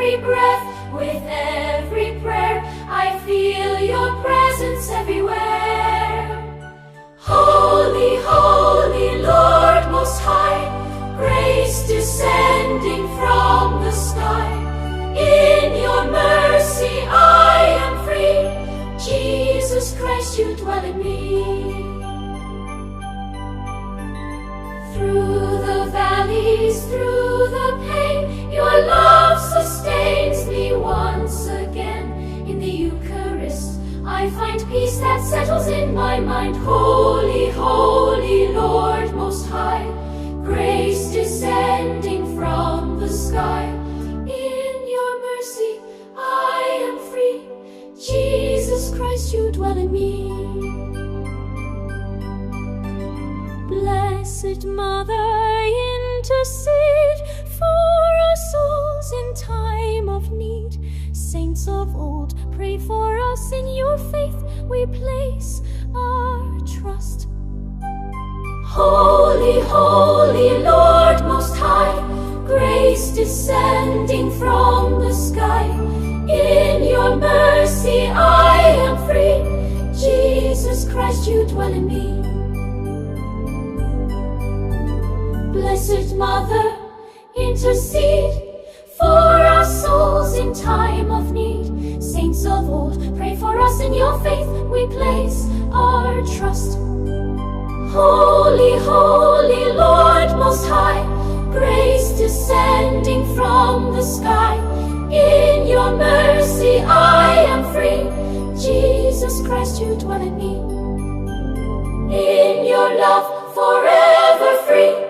every breath, with every prayer, I feel your presence everywhere. Holy, holy Lord Most High, grace descending from the sky. In your mercy I am free. Jesus Christ, you dwell in me. Through the valleys, through the pain, your love sustains me once again. In the Eucharist, I find peace that settles in my mind. Holy, holy Lord Most High, grace descending from the sky. In your mercy, I am free. Jesus Christ, you dwell in me. Blessed Mother, intercede for our souls in time of need. Saints of old, pray for us. In your faith we place our trust. Holy, holy Lord Most High, grace descending from the sky. In your mercy I am free. Jesus Christ, you dwell in me. Blessed Mother, intercede for our souls in time of need. Saints of old, pray for us. In your faith we place our trust. Holy, holy Lord Most High, grace descending from the sky. In your mercy I am free. Jesus Christ, you dwell in me. In your love forever free.